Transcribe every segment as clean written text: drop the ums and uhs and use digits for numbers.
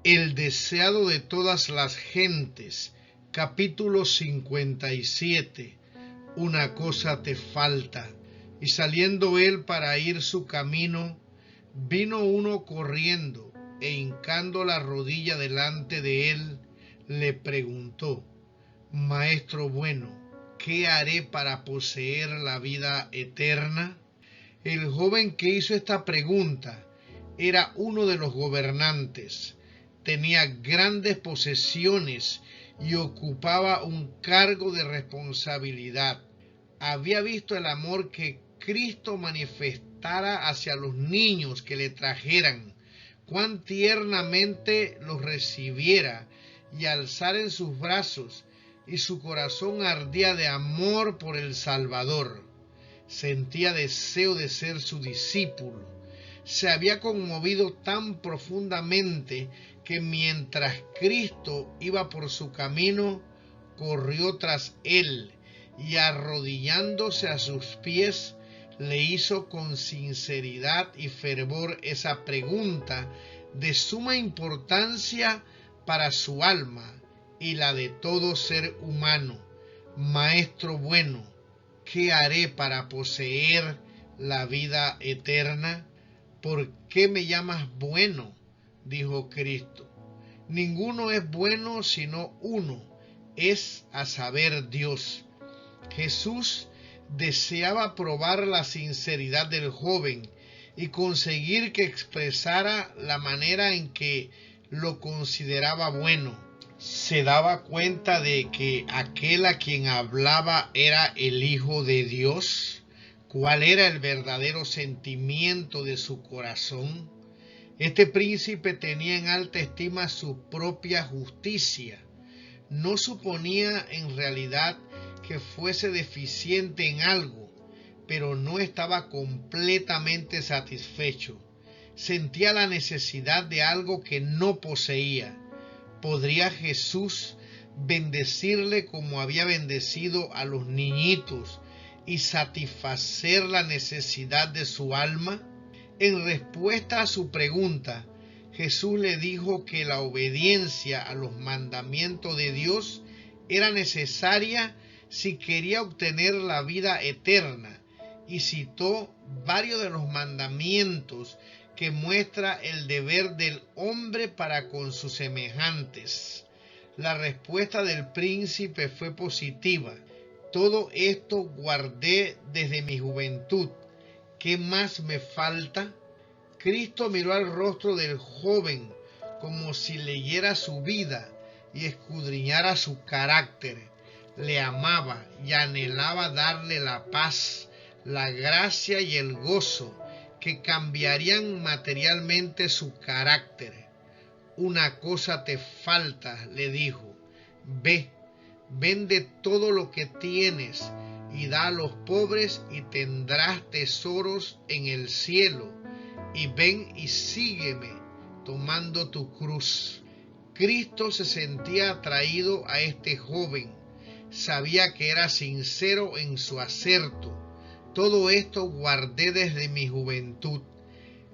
El deseado de todas las gentes, capítulo 57. Una cosa te falta. Y saliendo él para ir su camino, vino uno corriendo, e hincando la rodilla delante de él, le preguntó: Maestro bueno, ¿qué haré para poseer la vida eterna? El joven que hizo esta pregunta era uno de los gobernantes. Tenía grandes posesiones y ocupaba un cargo de responsabilidad. Había visto el amor que Cristo manifestara hacia los niños que le trajeran, cuán tiernamente los recibiera y alzar en sus brazos, y su corazón ardía de amor por el Salvador. Sentía deseo de ser su discípulo. Se había conmovido tan profundamente que mientras Cristo iba por su camino, corrió tras él y arrodillándose a sus pies, le hizo con sinceridad y fervor esa pregunta de suma importancia para su alma y la de todo ser humano: Maestro bueno, ¿qué haré para poseer la vida eterna? ¿Por qué me llamas bueno?, dijo Cristo. Ninguno es bueno sino uno, es a saber, Dios. Jesús deseaba probar la sinceridad del joven y conseguir que expresara la manera en que lo consideraba bueno. Se daba cuenta de que aquel a quien hablaba era el Hijo de Dios. ¿Cuál era el verdadero sentimiento de su corazón? Este príncipe tenía en alta estima su propia justicia. No suponía en realidad que fuese deficiente en algo, pero no estaba completamente satisfecho. Sentía la necesidad de algo que no poseía. ¿Podría Jesús bendecirle como había bendecido a los niñitos y satisfacer la necesidad de su alma? En respuesta a su pregunta, Jesús le dijo que la obediencia a los mandamientos de Dios era necesaria si quería obtener la vida eterna, y citó varios de los mandamientos que muestra el deber del hombre para con sus semejantes. La respuesta del príncipe fue positiva. Todo esto guardé desde mi juventud. ¿Qué más me falta? Cristo miró al rostro del joven como si leyera su vida y escudriñara su carácter. Le amaba y anhelaba darle la paz, la gracia y el gozo que cambiarían materialmente su carácter. Una cosa te falta, le dijo. Ve, vende todo lo que tienes y da a los pobres y tendrás tesoros en el cielo. Y ven y sígueme tomando tu cruz. Cristo se sentía atraído a este joven. Sabía que era sincero en su aserto. Todo esto guardé desde mi juventud.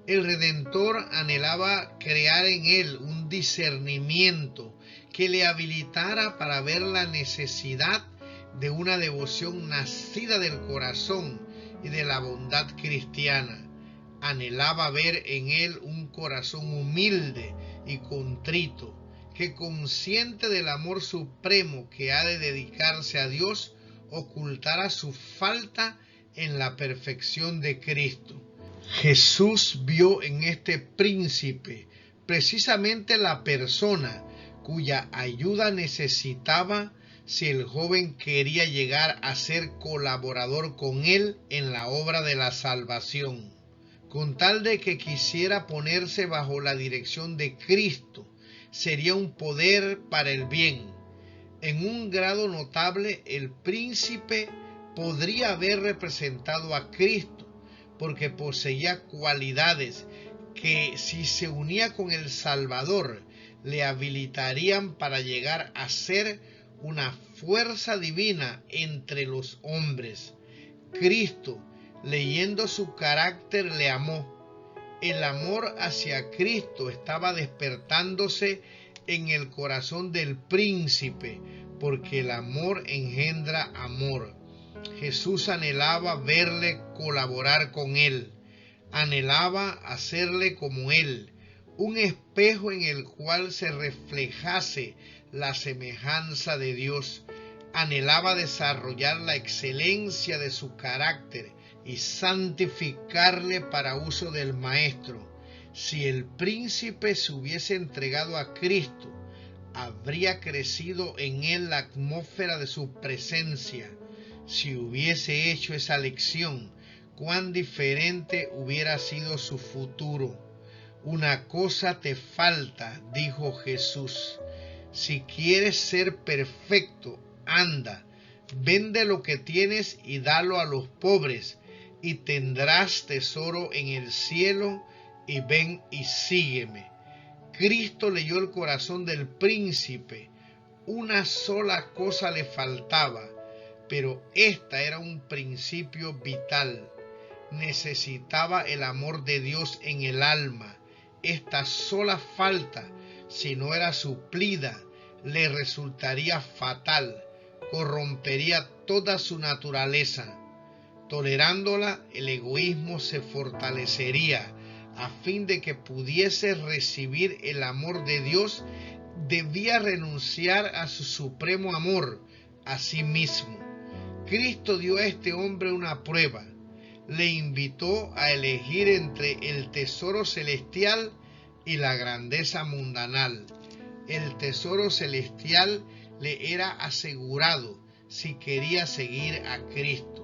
El Redentor anhelaba crear en él un discernimiento que le habilitara para ver la necesidad de una devoción nacida del corazón y de la bondad cristiana. Anhelaba ver en él un corazón humilde y contrito, que, consciente del amor supremo que ha de dedicarse a Dios, ocultara su falta en la perfección de Cristo. Jesús vio en este príncipe precisamente la persona cuya ayuda necesitaba si el joven quería llegar a ser colaborador con él en la obra de la salvación. Con tal de que quisiera ponerse bajo la dirección de Cristo, sería un poder para el bien. En un grado notable, el príncipe podría haber representado a Cristo, porque poseía cualidades que, si se unía con el Salvador, le habilitarían para llegar a ser una fuerza divina entre los hombres. Cristo, leyendo su carácter, le amó. El amor hacia Cristo estaba despertándose en el corazón del príncipe, porque el amor engendra amor. Jesús anhelaba verle colaborar con él, anhelaba hacerle como él, un espejo en el cual se reflejase la semejanza de Dios. Anhelaba desarrollar la excelencia de su carácter y santificarle para uso del Maestro. Si el príncipe se hubiese entregado a Cristo, habría crecido en él la atmósfera de su presencia. Si hubiese hecho esa lección, cuán diferente hubiera sido su futuro. Una cosa te falta, dijo Jesús. Si quieres ser perfecto, anda, vende lo que tienes y dalo a los pobres, y tendrás tesoro en el cielo, y ven y sígueme. Cristo leyó el corazón del príncipe. Una sola cosa le faltaba, pero esta era un principio vital. Necesitaba el amor de Dios en el alma. Esta sola falta, si no era suplida, le resultaría fatal, corrompería toda su naturaleza. Tolerándola, el egoísmo se fortalecería. A fin de que pudiese recibir el amor de Dios, debía renunciar a su supremo amor, a sí mismo. Cristo dio a este hombre una prueba. Le invitó a elegir entre el tesoro celestial y la grandeza mundanal. El tesoro celestial le era asegurado si quería seguir a Cristo,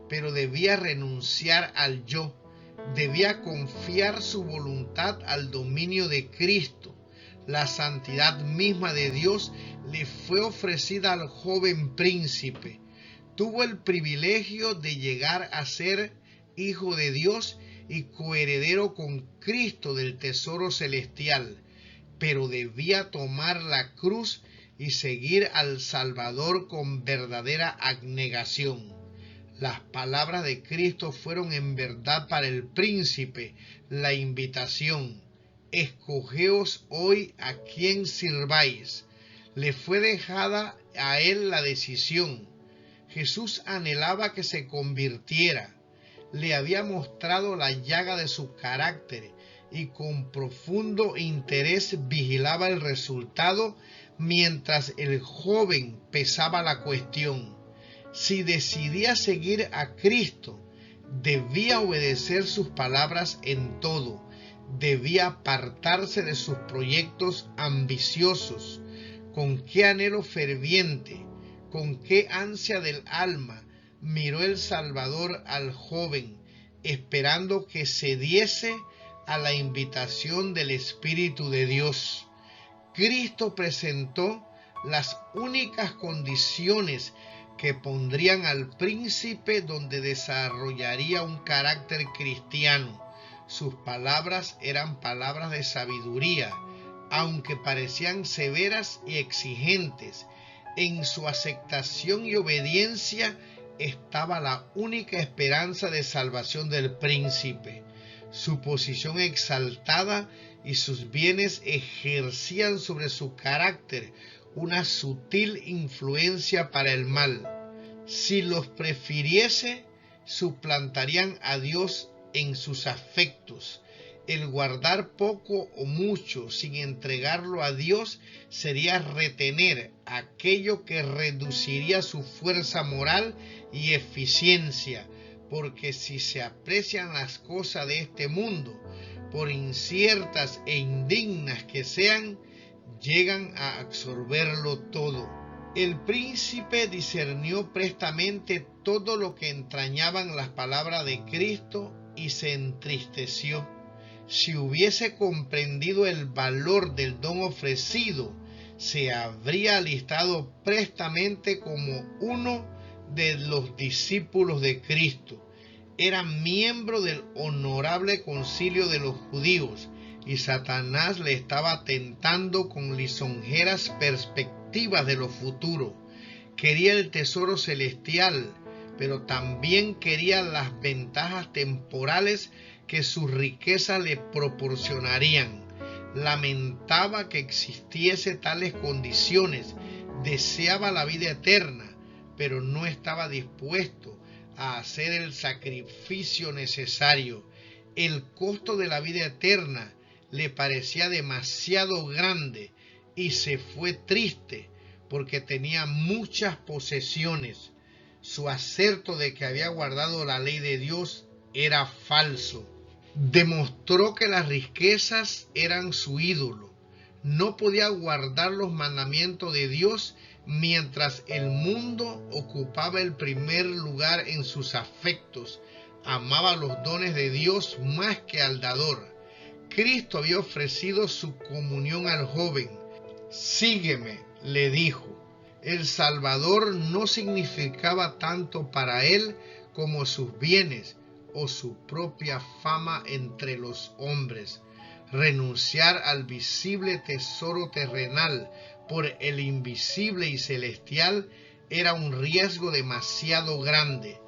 pero debía renunciar al yo. Debía confiar su voluntad al dominio de Cristo. La santidad misma de Dios le fue ofrecida al joven príncipe. Tuvo el privilegio de llegar a ser hijo de Dios y coheredero con Cristo del tesoro celestial, pero debía tomar la cruz y seguir al Salvador con verdadera abnegación. Las palabras de Cristo fueron en verdad para el príncipe la invitación. Escogeos hoy a quién sirváis. Le fue dejada a él la decisión. Jesús anhelaba que se convirtiera. Le había mostrado la llaga de su carácter y con profundo interés vigilaba el resultado mientras el joven pesaba la cuestión. Si decidía seguir a Cristo, debía obedecer sus palabras en todo, debía apartarse de sus proyectos ambiciosos. Con qué anhelo ferviente, con qué ansia del alma, miró el Salvador al joven, esperando que cediese a la invitación del Espíritu de Dios. Cristo presentó las únicas condiciones que pondrían al príncipe donde desarrollaría un carácter cristiano. Sus palabras eran palabras de sabiduría, aunque parecían severas y exigentes. En su aceptación y obediencia estaba la única esperanza de salvación del príncipe. Su posición exaltada y sus bienes ejercían sobre su carácter una sutil influencia para el mal. Si los prefiriese, suplantarían a Dios en sus afectos. El guardar poco o mucho sin entregarlo a Dios sería retener aquello que reduciría su fuerza moral y eficiencia, porque si se aprecian las cosas de este mundo, por inciertas e indignas que sean, llegan a absorberlo todo. El príncipe discernió prestamente todo lo que entrañaban las palabras de Cristo y se entristeció. Si hubiese comprendido el valor del don ofrecido, se habría alistado prestamente como uno de los discípulos de Cristo. Era miembro del honorable concilio de los judíos, y Satanás le estaba tentando con lisonjeras perspectivas de lo futuro. Quería el tesoro celestial, pero también quería las ventajas temporales que sus riquezas le proporcionarían. Lamentaba que existiese tales condiciones, deseaba la vida eterna, pero no estaba dispuesto a hacer el sacrificio necesario. El costo de la vida eterna le parecía demasiado grande y se fue triste porque tenía muchas posesiones. Su aserto de que había guardado la ley de Dios era falso. Demostró que las riquezas eran su ídolo. No podía guardar los mandamientos de Dios mientras el mundo ocupaba el primer lugar en sus afectos. Amaba los dones de Dios más que al dador. Cristo había ofrecido su comunión al joven. Sígueme, le dijo. El Salvador no significaba tanto para él como sus bienes o su propia fama entre los hombres. Renunciar al visible tesoro terrenal por el invisible y celestial era un riesgo demasiado grande.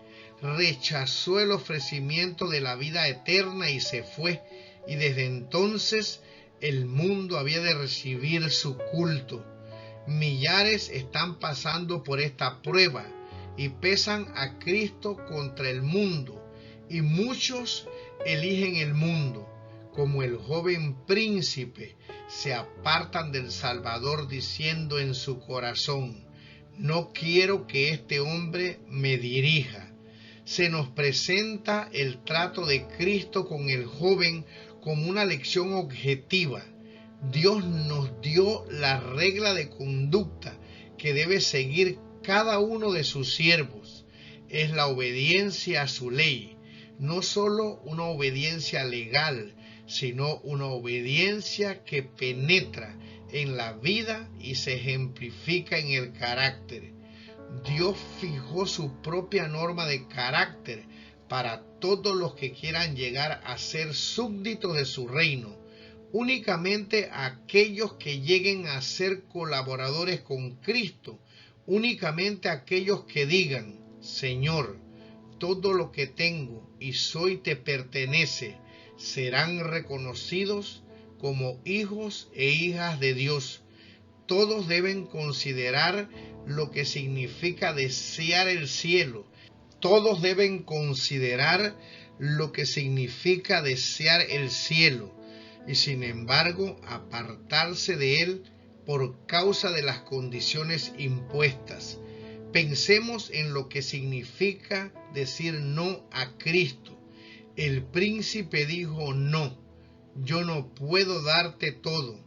Rechazó el ofrecimiento de la vida eterna y se fue, y desde entonces el mundo había de recibir su culto. Millares están pasando por esta prueba y pesan a Cristo contra el mundo, y muchos eligen el mundo. Como el joven príncipe, se apartan del Salvador diciendo en su corazón: no quiero que este hombre me dirija. Se nos presenta el trato de Cristo con el joven como una lección objetiva. Dios nos dio la regla de conducta que debe seguir cada uno de sus siervos. Es la obediencia a su ley, no solo una obediencia legal, sino una obediencia que penetra en la vida y se ejemplifica en el carácter. Dios fijó su propia norma de carácter para todos los que quieran llegar a ser súbditos de su reino. Únicamente aquellos que lleguen a ser colaboradores con Cristo, únicamente aquellos que digan: Señor, todo lo que tengo y soy te pertenece, serán reconocidos como hijos e hijas de Dios. Todos deben considerar lo que significa desear el cielo. Todos deben considerar lo que significa desear el cielo y sin embargo apartarse de él por causa de las condiciones impuestas. Pensemos en lo que significa decir no a Cristo. El príncipe dijo: no, yo no puedo darte todo.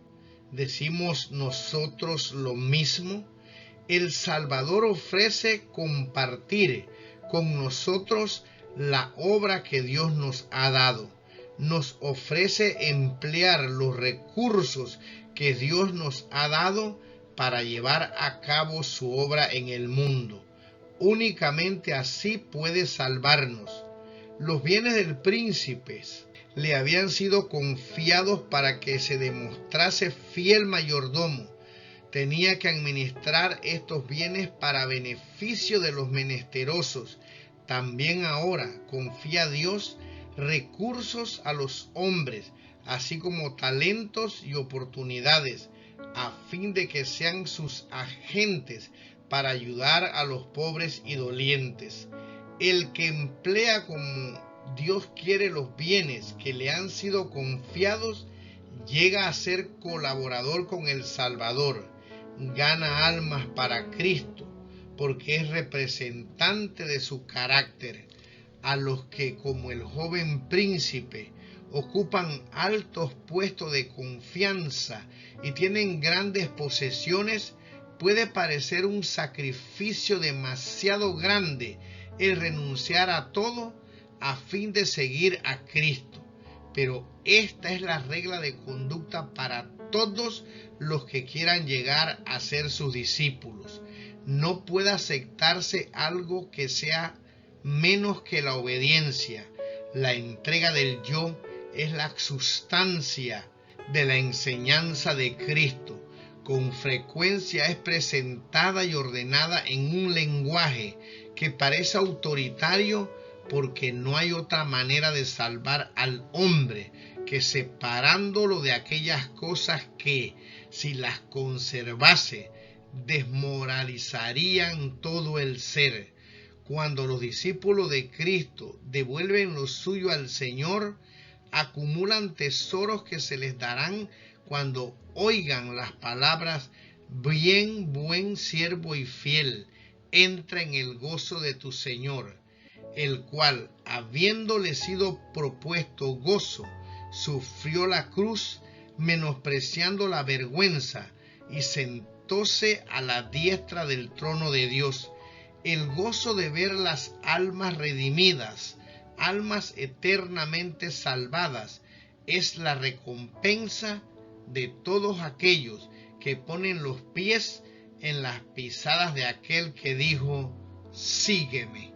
¿Decimos nosotros lo mismo? El Salvador ofrece compartir con nosotros la obra que Dios nos ha dado. Nos ofrece emplear los recursos que Dios nos ha dado para llevar a cabo su obra en el mundo. Únicamente así puede salvarnos. Los bienes del príncipe le habían sido confiados para que se demostrase fiel mayordomo. Tenía que administrar estos bienes para beneficio de los menesterosos. También ahora confía a Dios recursos a los hombres, así como talentos y oportunidades, a fin de que sean sus agentes para ayudar a los pobres y dolientes. El que emplea como Dios quiere los bienes que le han sido confiados, llega a ser colaborador con el Salvador, gana almas para Cristo, porque es representante de su carácter. A los que, como el joven príncipe, ocupan altos puestos de confianza y tienen grandes posesiones, puede parecer un sacrificio demasiado grande el renunciar a todo a fin de seguir a Cristo. Pero esta es la regla de conducta para todos los que quieran llegar a ser sus discípulos. No puede aceptarse algo que sea menos que la obediencia. La entrega del yo es la sustancia de la enseñanza de Cristo. Con frecuencia es presentada y ordenada en un lenguaje que parece autoritario porque no hay otra manera de salvar al hombre que separándolo de aquellas cosas que, si las conservase, desmoralizarían todo el ser. Cuando los discípulos de Cristo devuelven lo suyo al Señor, acumulan tesoros que se les darán cuando oigan las palabras: bien, buen siervo y fiel, entra en el gozo de tu Señor, el cual, habiéndole sido propuesto gozo, sufrió la cruz, menospreciando la vergüenza, y sentóse a la diestra del trono de Dios. El gozo de ver las almas redimidas, almas eternamente salvadas, es la recompensa de todos aquellos que ponen los pies en las pisadas de aquel que dijo: sígueme.